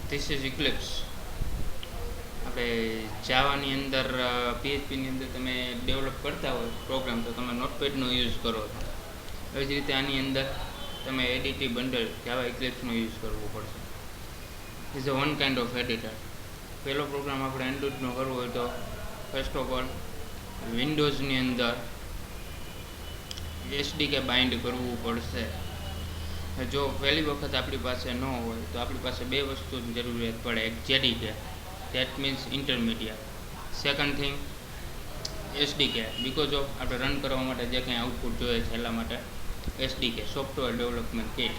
This is eclipse. આપણે જાવાની અંદર પીએચપીની અંદર તમે ડેવલપ કરતા હોય પ્રોગ્રામ તો તમે નોટપેડનો યુઝ કરો છો. એવી જ રીતે આની અંદર તમે એડિટી બંડલ જાવા ઇક્લિપ્સનો યુઝ કરવો પડશે. Is a one kind of editor. પહેલો પ્રોગ્રામ આપણે એન્ડ્રોઇડનો કરવો હોય તો ફર્સ્ટ ઓફ ઓલ વિન્ડોઝની અંદર એસડીકે બાઇન્ડ કરવું પડશે. જો પહેલી વખત આપણી પાસે ન હોય તો આપણી પાસે બે વસ્તુની જરૂરિયાત પડે. એક JDK, that means intermediate. Second thing SDK, because of આપણે રન કરવા માટે જે કંઈ આઉટપુટ જોઈએ છે એટલા માટે એસડીકે, સોફ્ટવેર ડેવલપમેન્ટ કિટ.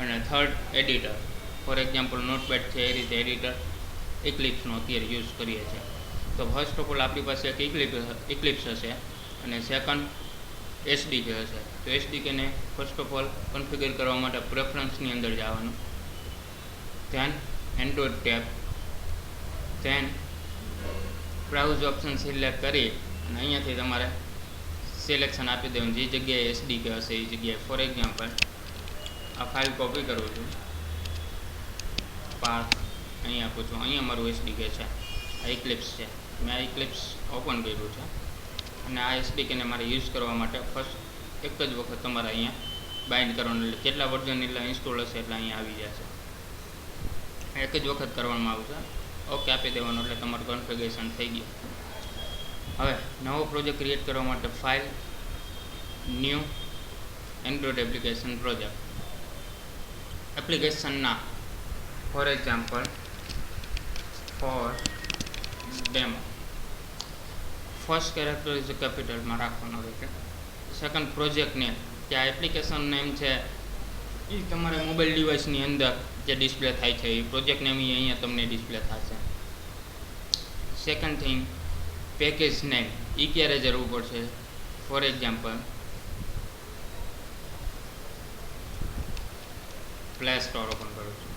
અને third editor, for example notepad છે એ રીતે એડિટર ઇક્લિપ્સનો અત્યારે યુઝ કરીએ છીએ. તો ફર્સ્ટ ઓફ ઓલ આપણી પાસે એક ઇક્લિપ્સ હશે અને સેકન્ડ એસડીકે હશે. તો એસડીકેને ફર્સ્ટ ઓફ ઓલ કન્ફિગર કરવા માટે પ્રેફરન્સની અંદર જવાનું, then Android tab, then browse option select કરી અને અહીંયાથી તમારે સિલેક્શન આપી દેવાનું જે જગ્યાએ એસડીકે હશે એ જગ્યાએ. ફોર એક્ઝામ્પલ આ ફાઇલ કોપી કરું છું, પાથ અહીં આપું છું, અહીંયા મારું એસડીકે છે, આ ઇક્લિપ્સ છે. મેં આ ઇક્લિપ્સ ઓપન કર્યું છે અને આ એસડીકેને મારે યુઝ કરવા માટે ફર્સ્ટ એક જ વખત તમારે અહીંયા બાઇન્ડ કરવાનું, એટલે જેટલા વર્ઝન એટલા ઇન્સ્ટોલ હશે એટલે અહીંયા આવી જશે. એક જ વખત કરવામાં આવશે. ઓકે આપી દેવાનું એટલે તમારું કન્ફિગરેશન થઈ ગયું. હવે નવો પ્રોજેક્ટ ક્રિએટ કરવા માટે file, new, Android application project. એપ્લિકેશનના for example for demo. First character is કેપિટલમાં રાખવાનો રહેશે. સેકન્ડ પ્રોજેક્ટ નેમ, કે આ એપ્લિકેશન નેમ છે એ તમારે મોબાઈલ ડિવાઇસની અંદર જે ડિસ્પ્લે થાય છે એ પ્રોજેક્ટ નેમ અહીંયા તમને ડિસ્પ્લે થશે. સેકન્ડ થિંગ પેકેજ નેમ, એ ક્યારે જરૂર પડશે. For example play store open કરું છું,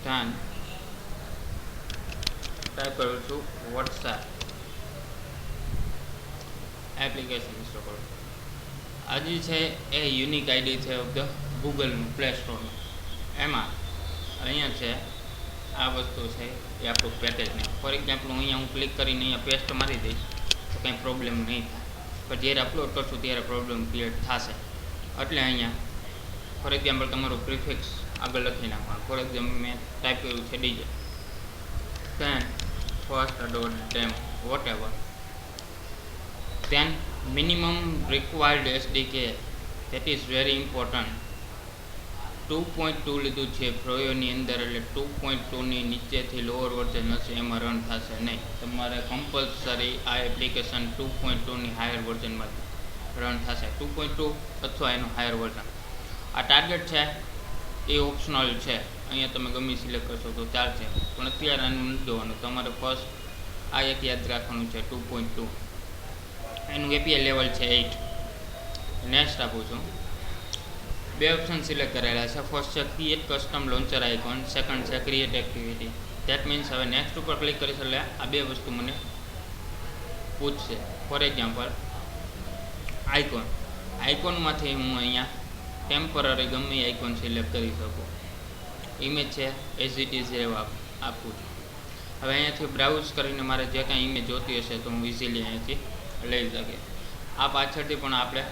ધ્યાન ટાઈપ કરું છું વોટ્સએપ એપ્લિકેશન ઇન્સ્ટોલ કરું. આ જે છે એ યુનિક આઈડી છે ઓફ ધ ગૂગલનું પ્લે સ્ટોરનું. એમાં અહીંયા છે આ વસ્તુ છે એ આપણું પેકેજ નેમ. ફોર એક્ઝામ્પલ અહીંયા હું ક્લિક કરીને અહીંયા પેસ્ટ મારી દઈશ તો કંઈ પ્રોબ્લેમ નહીં થાય, પણ જ્યારે અપલોડ કરશું ત્યારે પ્રોબ્લેમ ક્રિએટ થશે. એટલે અહીંયા ફોર એક્ઝામ્પલ તમારું પ્રિફિક્સ આગળ લખી નાખવાનું. ફોર એક્ઝામ્પલ મેં ટાઈપ કર્યું છે DJ, then first dot dem whatever, then minimum required SDK, that is very important. 2.2 લીધું છે પ્રોયોની અંદર એટલે 2.2ની નીચેથી લોઅર વર્ઝન હશે એમાં રન થશે નહીં. તમારે કમ્પલસરી આ એપ્લિકેશન 2.2ની હાયર વર્ઝનમાં રન થશે. 2.2 અથવા એનું હાયર વર્ઝન. આ ટાર્ગેટ છે એ ઓપ્શનલ છે, અહીંયા તમે ગમે સિલેક્ટ કરશો તો ચાલશે, પણ અત્યારે આનું નથી જોવાનું. તમારે ફર્સ્ટ આ એક યાદ રાખવાનું છે 2.2. એનું એપીઆઈ લેવલ છે 8. નેક્સ્ટ આપું છું. બે ઓપ્શન સિલેક્ટ કરેલા છે. ફર્સ્ટ છે create custom launcher icon, second છે ક્રિએટ એક્ટિવિટી. દેટ મીન્સ હવે નેક્સ્ટ ઉપર ક્લિક કરીશ એટલે આ બે વસ્તુ મને પૂછશે. ફોર એક્ઝામ્પલ આઇકોન, આઇકોનમાંથી હું અહીંયા ટેમ્પરરી ગમે આઇકોન સિલેક્ટ કરી શકું. ઇમેજ છે એઝ ઇટ ઇઝ એવા આપું છું. હવે અહીંયાથી બ્રાઉઝ કરીને મારે જે કાંઈ ઇમેજ જોતી હશે તો હું ઇઝીલી અહીંયાથી લઈ શકીએ. આ પાછળથી પણ આપણે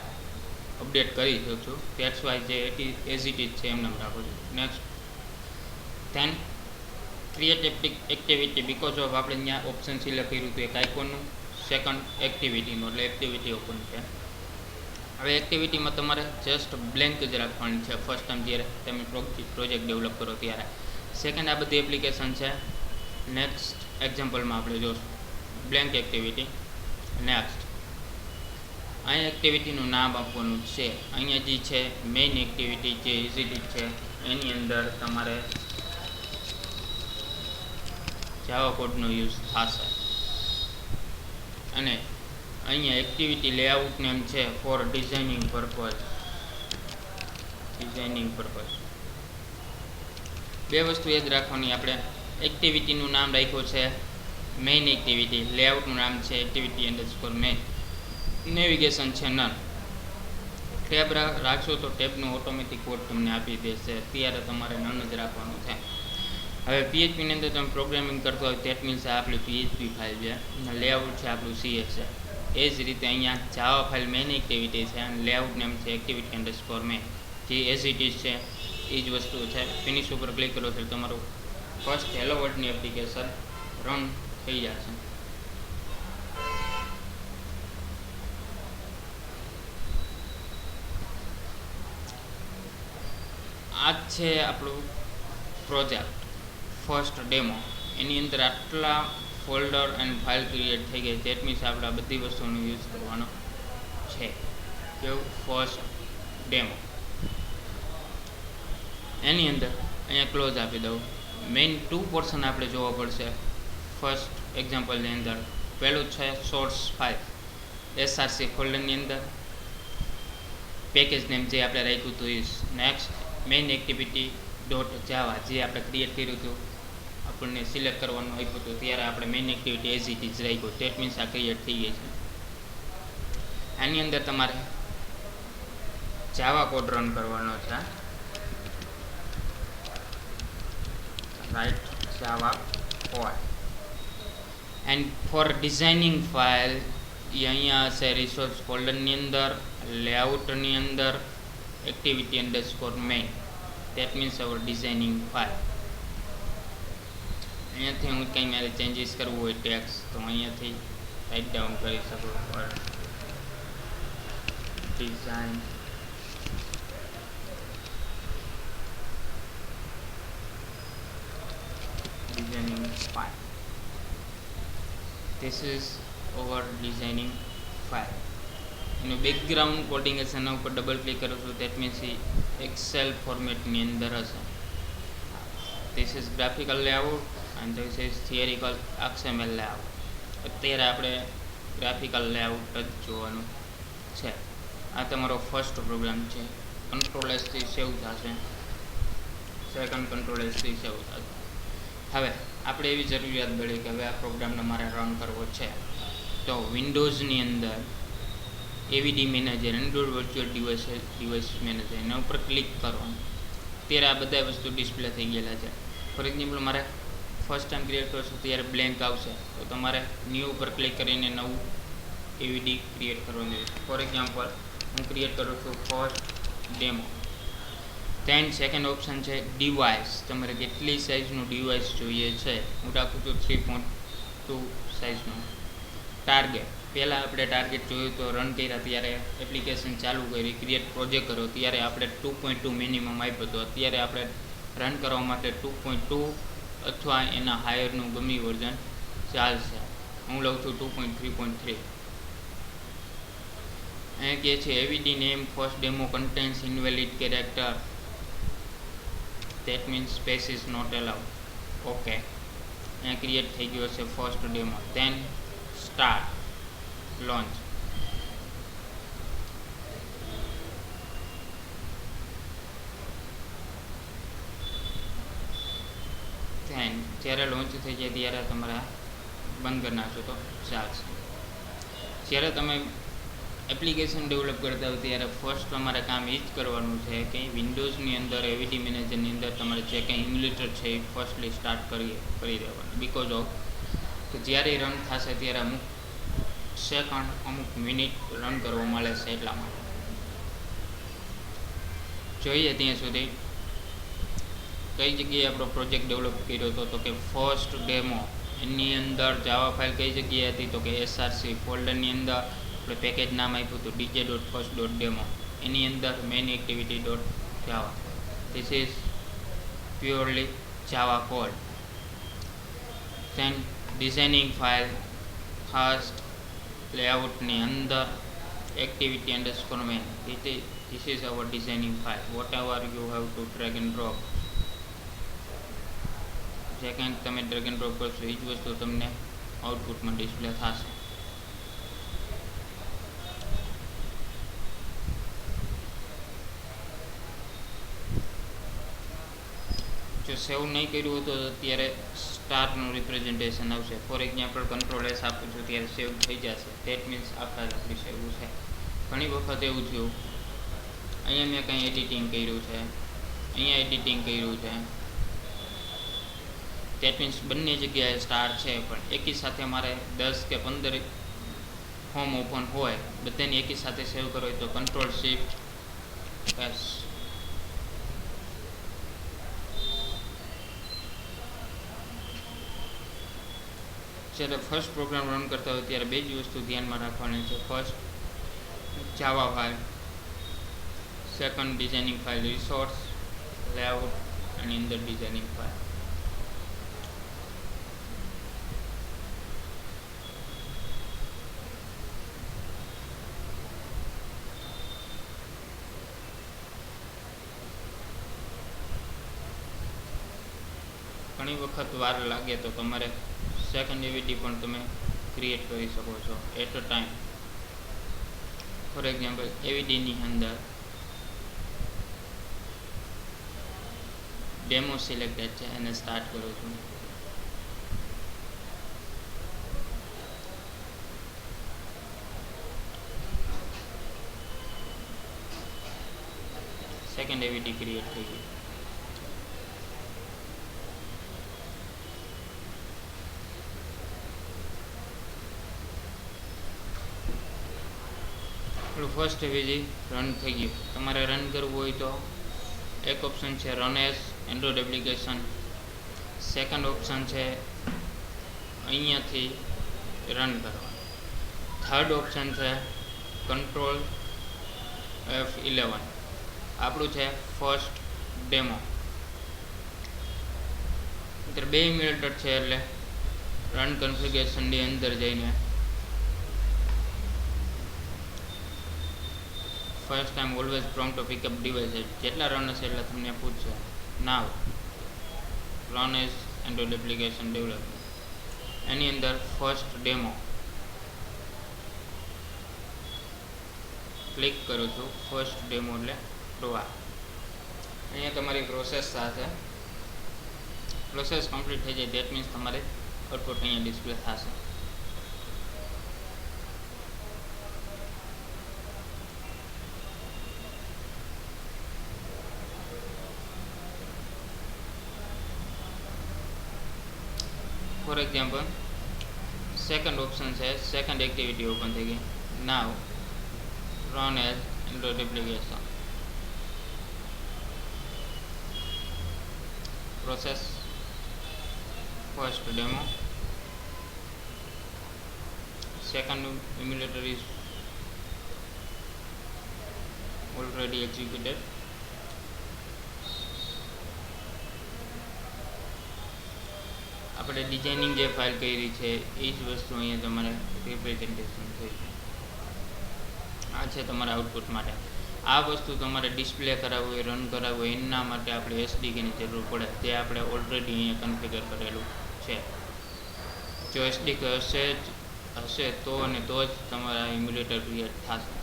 અપડેટ કરી શકશું. દેટ્સ વાય જે એઝ ઇટ ઇઝ છે એમને રાખું છું. Next then create activity, because of આપણે અહીંયા ઓપ્શન સિલેક્ટ કર્યું હતું એક આઇકોનનું, સેકન્ડ એક્ટિવિટીનું, એટલે એક્ટિવિટી ઓપન છે. હવે એક્ટિવિટીમાં તમારે જસ્ટ બ્લેન્ક જ રાખવાની છે ફર્સ્ટ ટાઈમ જ્યારે તમે પ્રોજેક્ટ ડેવલપ કરો ત્યારે. સેકન્ડ આ બધી એપ્લિકેશન છે. નેક્સ્ટ એક્ઝામ્પલમાં આપણે જોશું બ્લેન્ક એક્ટિવિટી. નેક્સ્ટ અહીંયા એક્ટિવિટીનું નામ આપવાનું છે. અહીંયા જે છે મેઇન એક્ટિવિટી જે ઇઝીલી છે એની અંદર તમારે જાવા કોડનો યુઝ થશે. અને અહીંયા એક્ટિવિટી લેઆઉટ નેમ છે ફોર ડિઝાઇનિંગ પર્પઝ. બે વસ્તુ યાદ રાખવાની. આપણે એક્ટિવિટીનું નામ રાખ્યું છે મેઇન એક્ટિવિટી, લેઆઉટનું નામ છે એક્ટિવિટી અંડરસ્કોર મેઇન, નેવિગેશન છે નન. ટેબ રાખશો તો ટેબનો ઓટોમેટિક કોડ તમને આપી દેશે, અત્યારે તમારે નન જ રાખવાનું છે. હવે પીએચપીની અંદર તમે પ્રોગ્રામિંગ કરતો હોય દેટ મીન્સ આ આપણી પીએચપી ફાઇલ છે, લેઆઉટ છે આપણું સીએસ છે. એ જ રીતે અહીંયા જાવા ફાઇલ મેઇન એક્ટિવિટી છે અને લેઆઉટ નેમ છે એક્ટિવિટી અંડરસ્કોર મેઇન, જે એઝ ઇટ ઇઝ છે એ જ વસ્તુ છે. ફિનિશ ઉપર ક્લિક કરો તો તમારું ફર્સ્ટ હેલો વર્લ્ડની એપ્લિકેશન રન થઈ જશે. આ છે આપણું પ્રોજેક્ટ ફર્સ્ટ ડેમો. એની અંદર આટલા ફોલ્ડર એન્ડ ફાઇલ ક્રિએટ થઈ ગઈ, દેટ મીન્સ આપણે આ બધી વસ્તુનો યુઝ કરવાનો છે. કેવું ફર્સ્ટ ડેમો. એની અંદર અહીંયા ક્લોઝ આપી દઉં. મેઇન 2 પોર્શન આપણે જોવા પડશે ફર્સ્ટ એક્ઝામ્પલની અંદર. પહેલું છે સોર્સ ફાઇલ એસઆરસી ફોલ્ડરની અંદર, પેકેજ નેમ જે આપણે રાખ્યું હતું એ. નેક્સ્ટ મેઇન એક્ટિવિટી ડોટ જાવા, જે આપણે ક્રિએટ કર્યું હતું, આપણને સિલેક્ટ કરવાનું આપ્યું હતું ત્યારે આપણે main activity as it is રાખ્યું, દેટ મીન્સ આ ક્રિએટ થઈ ગઈ છે. આની અંદર તમારે જાવા કોડ રન કરવાનો છે. Write Java code and for designing file એ અહીંયા હશે રિસોર્સ ફોલ્ડરની અંદર, લેઆઉટની અંદર, activity underscore main, that means our designing file. અહીંયાથી હું કંઈ મારે ચેન્જીસ કરવું હોય ટેક્સ તો અહીંયાથી રાઇટ ડાઉન કરી શકું for design file. This is our designing file. એનું બેકગ્રાઉન્ડ કોડિંગ હશે, એના ઉપર ડબલ ક્લિક કરું છું, દેટ મીન્સ એક્સેલ ફોર્મેટની અંદર હશે. This is graphical layout and this is theoretical XML layout. અત્યારે આપણે ગ્રાફિકલ લેઆઉટ જ જોવાનું છે. આ તમારો ફર્સ્ટ પ્રોગ્રામ છે. કંટ્રોલ એસથી સેવ થશે, સેકન્ડ કંટ્રોલ એસથી સેવ થશે. હવે આપણે એવી જરૂરિયાત પડી કે હવે આ પ્રોગ્રામને મારે રન કરવો છે, તો વિન્ડોઝની અંદર AVD manager, Android virtual device manager, એના ઉપર ક્લિક કરવાનું. ત્યારે આ બધા વસ્તુ ડિસ્પ્લે થઈ ગયેલા છે. ફોર એક્ઝામ્પલ મારે ફર્સ્ટ ટાઈમ ક્રિએટ કરશો ત્યારે બ્લેન્ક આવશે, તો તમારે ન્યૂ ઉપર ક્લિક કરીને નવું એવીડી ક્રિએટ કરવાનું છે. ફોર એક્ઝામ્પલ હું ક્રિએટ કરું છું ફર્સ્ટ ડેમો. દેન સેકન્ડ ઓપ્શન છે ડિવાઇસ. તમારે કેટલી સાઇઝનું ડિવાઇસ જોઈએ છે, હું રાખું છું 3.2 સાઇઝનું. ટાર્ગેટ, પહેલાં આપણે ટાર્ગેટ જોયું તો રન કર્યા ત્યારે એપ્લિકેશન ચાલુ કરી, ક્રિએટ પ્રોજેક્ટ કરો ત્યારે આપણે 2.2 મિનિમમ આપ્યું હતું. અત્યારે આપણે રન કરવા માટે 2.2 અથવા એના હાયરનું ગમે વર્ઝન ચાલશે. હું લઉં છું 2.3.3. અહીંયા કહે છે AVD name first demo contains invalid character, that means space is not allowed. Okay, અહીંયા ક્રિએટ થઈ ગયો છે first demo. then start launch. then જ્યારે લોન્ચ થઈ જાય ત્યારે તમારે બંધ કરી નાખશો તો ચાલશે. જ્યારે તમે એપ્લિકેશન ડેવલપ કરતા હોય ત્યારે ફર્સ્ટ તમારે કામ એ જ કરવાનું છે કે વિન્ડોઝની અંદર એવીડી મેનેજરની અંદર તમારે જે કંઈ ઇમ્યુલેટર છે એ ફર્સ્ટલી સ્ટાર્ટ કરી દેવાનું. બિકોઝ ઓફ કે જ્યારે રન થશે ત્યારે અમુક સેકન્ડ, અમુક મિનિટ રન કરવા મળે છે, એટલા માટે. જોઈએ ત્યાં સુધી કઈ જગ્યાએ આપણો પ્રોજેક્ટ ડેવલપ કર્યો હતો, તો કે ફર્સ્ટ ડેમો. એની અંદર જાવા ફાઇલ કઈ જગ્યાએ હતી, તો કે એસઆરસી ફોલ્ડરની અંદર આપણે પેકેજ નામ આપ્યું હતું dj.first.demo. એની અંદર main activity dot Java. This is purely Java code. Then designing file first લેઆઉટની અંદર activity underscore main. This is our designing file. Whatever you have to drag and drop. જે કંઈક તમે ડ્રેગ એન્ડ ડ્રોપ કરશો એ જ વસ્તુ તમને આઉટપુટમાં ડિસ્પ્લે થશે. જો સેવ નહીં કર્યું હોય તો અત્યારે સ્ટારનું રિપ્રેઝન્ટેશન આવશે. ફોર એક્ઝામ્પલ કંટ્રોલ એસ આપું છું ત્યારે સેવ થઈ જશે. દેટ મીન્સ આખા આપણી સેવ છે. ઘણી વખત એવું થયું અહીંયા મેં કંઈ એડિટિંગ કર્યું છે, અહીંયા એડિટિંગ કર્યું છે. દેટ મીન્સ બંને જગ્યાએ સ્ટાર છે, પણ એકી સાથે મારે 10 કે 15 ફોર્મ ઓપન હોય, બધાને એકી સાથે સેવ કરો હોય તો Ctrl+Shift+S. જ્યારે ફર્સ્ટ પ્રોગ્રામ રન કરતા હોય ત્યારે બે જ વસ્તુ ધ્યાનમાં રાખવાની છે. First Java file, second designing file, resource layout અને અંદર ડિઝાઇનિંગ ફાઇલ. ઘણી વખત વાર લાગે તો તમારે સેકન્ડ એવીડી પણ તમે ક્રિએટ કરી શકો છો at a time. For example એવીડીની અંદર ડેમો સિલેક્ટેડ છે, એને સ્ટાર્ટ કરું છું. સેકન્ડ એવીડી ક્રિએટ થઈ ગઈ. ફર્સ્ટ એવીડી રન થઈ ગયું. તમારે રન કરવું હોય તો એક ઓપ્શન છે run as Android application, second option છે અહીંયાથી રન કરવા, થર્ડ ઓપ્શન છે Ctrl+F11. આપણું છે ફર્સ્ટ ડેમો. અત્યારે 2 મિનિટ છે એટલે રન કન્ફિગરેશનની અંદર જઈને first time always prompt to pickup device, જેટલા રન હશે એટલે તમને પૂછશે now run as Android application development. એની અંદર ફર્સ્ટ ડેમો ક્લિક કરું છું. ફર્સ્ટ ડેમો એટલે પ્રોવા. અહીંયા તમારી પ્રોસેસ થશે. પ્રોસેસ કમ્પ્લીટ થઈ જાય દેટ મીન્સ તમારે આઉટપુટ અહીંયા ડિસ્પ્લે થશે. ફોર એક્ઝામ્પલ સેકન્ડ ઓપ્શન છે, સેકન્ડ એક્ટિવિટી ઓપન થઈ ગઈ. Now run as Android application. Process first demo, second emulator is already executed. આપણે ડિઝાઇનિંગ જે ફાઇલ કરી છે એ જ વસ્તુ અહીંયા તમારે રિપ્રેઝન્ટેશન થઈ છે. આ છે તમારા આઉટપુટ માટે. આ વસ્તુ તમારે ડિસ્પ્લે કરાવવું હોય, રન કરાવવું હોય, એના માટે આપણે એસડીકેની જરૂર પડે, તે આપણે ઓલરેડી અહીંયા કન્ફિગર કરેલું છે. જો એસડીકે હશે તો અને તો જ તમારા ઇમ્યુલેટર ક્રિએટ થશે.